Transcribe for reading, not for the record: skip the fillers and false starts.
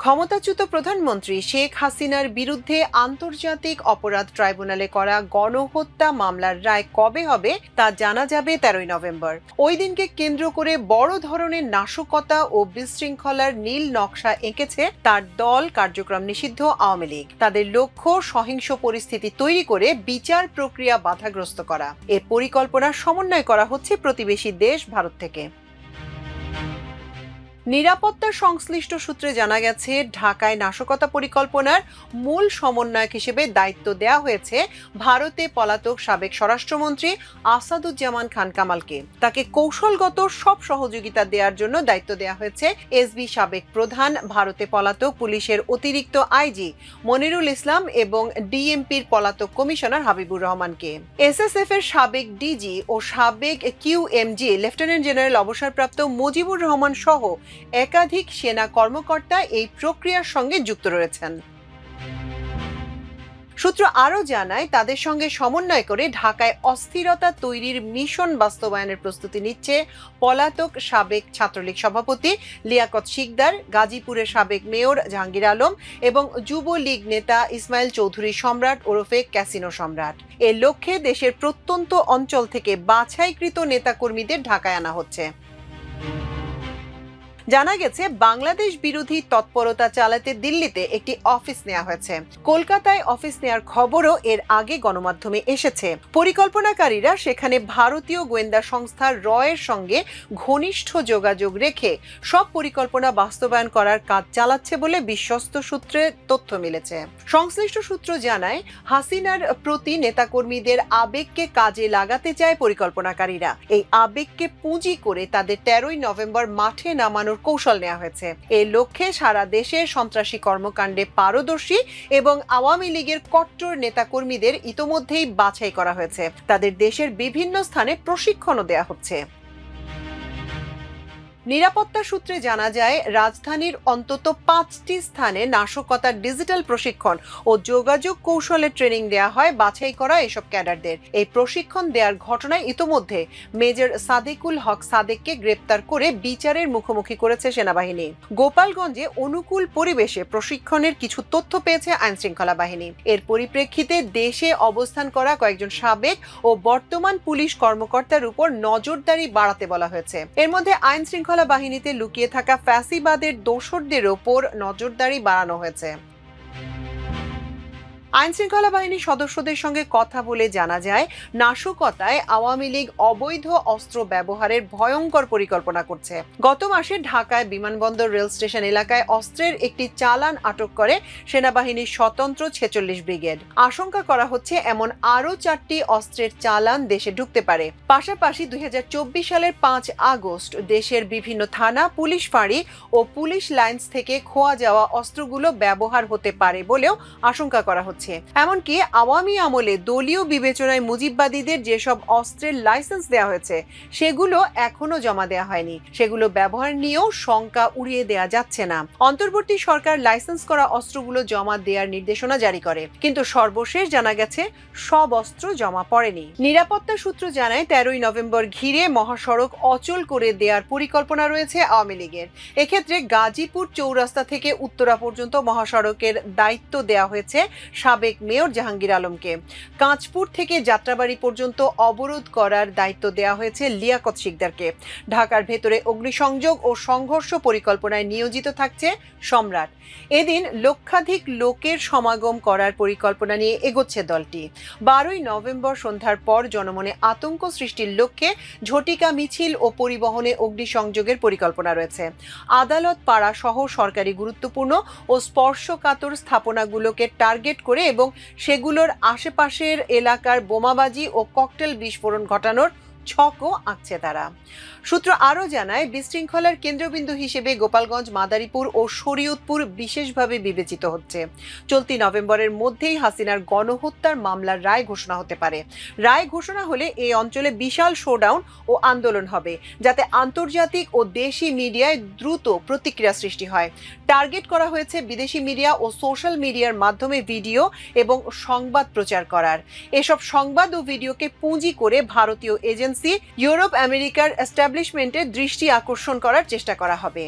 ক্ষমতাচ্যুত প্রধানমন্ত্রী শেখ হাসিনার বিরুদ্ধে আন্তর্জাতিক অপরাধ ট্রাইব্যুনালে করা গণহত্যা মামলার রায় কবে হবে তা জানা যাবে 13 নভেম্বর। ওই দিনকে কেন্দ্র করে বড় ধরনের নাশকতা ও বিশৃঙ্খলার নীল নকশা এঁকেছে তার দল কার্যক্রম নিষিদ্ধ আওয়ামী লীগ। তাদের লক্ষ্য সহিংস পরিস্থিতি তৈরি করে বিচার প্রক্রিয়া বাধাগ্রস্ত করা। এর পরিকল্পনা সমন্বয় করা হচ্ছে প্রতিবেশী দেশ ভারত থেকে। নিরাপত্তা সংশ্লিষ্ট সূত্রে জানা গেছে, ঢাকায় নাশকতা পরিকল্পনার মূল সমন্বয়ক হিসেবে দায়িত্ব দেওয়া হয়েছে ভারতে পলাতক সাবেক স্বরাষ্ট্রমন্ত্রী আসাদুজ্জামান খান কামালকে। তাকে কৌশলগত সব সহযোগিতা দেওয়ার জন্য দায়িত্ব দেওয়া হয়েছে এসবি সাবেক প্রধান, ভারতে পলাতক পুলিশের অতিরিক্ত আইজি মনিরুল ইসলাম এবং ডিএমপির পলাতক কমিশনার হাবিবুর রহমানকে। এসএসএফ এর সাবেক ডিজি ও সাবেক কিউএমজি লেফটেন্যান্ট জেনারেল অবসরপ্রাপ্ত মুজিবুর রহমান সহ একাধিক সেনা কর্মকর্তা এই প্রক্রিয়ার সঙ্গে যুক্ত রয়েছেন। সূত্র আরও জানায়, তাদের সঙ্গে সমন্বয় করে ঢাকায় অস্থিরতা তৈরির মিশন বাস্তবায়নের প্রস্তুতি নিচ্ছে পলাতক সাবেক ছাত্রলীগ সভাপতি লিয়াকত শিকদার, গাজীপুরের সাবেক মেয়র জাহাঙ্গীর আলম এবং যুবলীগ নেতা ইসমাইল চৌধুরী সম্রাট ওরফে ক্যাসিনো সম্রাট। এর লক্ষ্যে দেশের প্রত্যন্ত অঞ্চল থেকে বাছাইকৃত নেতাকর্মীদের ঢাকায় আনা হচ্ছে। জানা গেছে, বাংলাদেশ বিরোধী তৎপরতা চালাতে দিল্লিতে একটি অফিস নেওয়া হয়েছে। কলকাতায় অফিস নেওয়ার খবরও এর আগে গণমাধ্যমে এসেছে। পরিকল্পনাকারীরা সেখানে ভারতীয় গোয়েন্দা সংস্থা রয়ের সঙ্গে ঘনিষ্ঠ যোগাযোগ রেখে সব পরিকল্পনা বাস্তবায়ন করার কাজ চালাচ্ছে বলে বিশ্বস্ত সূত্রে তথ্য মিলেছে। সংশ্লিষ্ট সূত্র জানায়, হাসিনার প্রতি নেতাকর্মীদের আবেগকে কাজে লাগাতে চায় পরিকল্পনাকারীরা। এই আবেগকে পুঁজি করে তাদের 13 নভেম্বর মাঠে নামানোর কৌশল নেওয়া হয়েছে। এর লক্ষ্যে সারা দেশে সন্ত্রাসী কর্মকাণ্ডে পারদর্শী এবং আওয়ামী লীগের কট্টর নেতাকর্মীদের ইতোমধ্যেই বাছাই করা হয়েছে। তাদের দেশের বিভিন্ন স্থানে প্রশিক্ষণও দেওয়া হচ্ছে। নিরাপত্তা সূত্রে জানা যায়, রাজধানীর অন্তত 5টি স্থানে নাশকতার ডিজিটাল প্রশিক্ষণ ও যোগাযোগ কৌশলের ট্রেনিং দেওয়া হয় বাছাই করা এসব ক্যাডারদের। এই প্রশিক্ষণ দেওয়ার ঘটনায় ইতোমধ্যে মেজর সাদেকুল হক সাদেককে গ্রেপ্তার করে বিচারের মুখোমুখি করেছে সেনাবাহিনী। গোপালগঞ্জে অনুকূল পরিবেশে প্রশিক্ষণের কিছু তথ্য পেয়েছে আইনশৃঙ্খলা বাহিনী। এর পরিপ্রেক্ষিতে দেশে অবস্থান করা কয়েকজন সাবেক ও বর্তমান পুলিশ কর্মকর্তার উপর নজরদারি বাড়াতে বলা হয়েছে। এর মধ্যে আইনশৃঙ্খলা বাহিনীতে লুকিয়ে থাকা ফ্যাসিবাদের দোসরদের ওপর নজরদারি বাড়ানো হয়েছে। আইনশৃঙ্খলা বাহিনীর সদস্যদের সঙ্গে কথা বলে জানা যায়, নাশকতায় আওয়ামী লীগ অবৈধ অস্ত্র ব্যবহারের ভয়ঙ্কর পরিকল্পনা করছে। গত মাসে ঢাকায় বিমানবন্দর রেল স্টেশন এলাকায় অস্ত্রের একটি চালান আটক করে সেনাবাহিনীর স্বতন্ত্র 46 ব্রিগেড। আশঙ্কা করা হচ্ছে এমন আরও 4টি অস্ত্রের চালান দেশে ঢুকতে পারে। পাশাপাশি 2024 সালের 5 আগস্ট দেশের বিভিন্ন থানা, পুলিশ ফাঁড়ি ও পুলিশ লাইন্স থেকে খোয়া যাওয়া অস্ত্রগুলো ব্যবহার হতে পারে বলেও আশঙ্কা করা হচ্ছে। এমনকি আওয়ামী আমলে দলীয় বিবেচনায় মুজিববাদীদের যেসব অস্ত্রের লাইসেন্স দেওয়া হয়েছে সেগুলো এখনো জমা দেওয়া হয়নি। সেগুলো ব্যবহার নিয়েও শঙ্কা উড়িয়ে দেওয়া যাচ্ছে না। অন্তর্বর্তী সরকার লাইসেন্স করা অস্ত্রগুলো জমা দেওয়ার নির্দেশনা জারি করে, কিন্তু সর্বশেষ জানা গেছে সব অস্ত্র জমা পড়েনি। নিরাপত্তা সূত্র জানায়, 13 নভেম্বর ঘিরে মহাসড়ক অচল করে দেওয়ার পরিকল্পনা রয়েছে আওয়ামী লীগের। এক্ষেত্রে গাজীপুর চৌরাস্তা থেকে উত্তরা পর্যন্ত মহাসড়কের দায়িত্ব দেওয়া হয়েছে সাবেক মেয়র জাহাঙ্গীর আলমকে। কাঁচপুর থেকে যাত্রাবাড়ি পর্যন্ত অবরোধ করার দায়িত্ব দেওয়া হয়েছে লিয়াকত শিকদারকে। ঢাকার ভেতরে অগ্নিসংযোগ ও সংঘর্ষ পরিকল্পনায় নিয়োজিত থাকছে সম্রাট। এদিন লক্ষাধিক লোকের সমাগম করার পরিকল্পনা নিয়ে এগোচ্ছে দলটি। 12 নভেম্বর সন্ধ্যার পর জনমনে আতঙ্ক সৃষ্টির লক্ষ্যে ঝটিকা মিছিল ও পরিবহনে অগ্নিসংযোগের পরিকল্পনা রয়েছে। আদালত পাড়া সহ সরকারি গুরুত্বপূর্ণ ও স্পর্শকাতর স্থাপনাগুলোকে টার্গেট করে এবং সেগুলোর আশেপাশের এলাকার বোমাবাজি ও ককটেল বিস্ফোরণ ঘটানোর ছকও আঁকছে তারা। সূত্র আরও জানায়, বিশৃঙ্খলার কেন্দ্রবিন্দু হিসেবে গোপালগঞ্জ, মাদারীপুর ও শরীয়তপুর বিশেষভাবে বিবেচিত হচ্ছে। চলতি নভেম্বরের মধ্যেই হাসিনার গণহত্যার মামলার রায় ঘোষণা হতে পারে। রায় ঘোষণা হলে এই অঞ্চলে বিশাল শোডাউন ও আন্দোলন হবে, যাতে আন্তর্জাতিক ও দেশি মিডিয়ায় দ্রুত প্রতিক্রিয়া সৃষ্টি হয়। টার্গেট করা হয়েছে বিদেশি মিডিয়া ও সোশ্যাল মিডিয়ার মাধ্যমে ভিডিও এবং সংবাদ প্রচার করার। এসব সংবাদ ও ভিডিওকে পুঁজি করে ভারতীয় এজেন্সি, ইউরোপ, আমেরিকার এস্টাবলিশমেন্টের দৃষ্টি আকর্ষণ করার চেষ্টা করা হবে।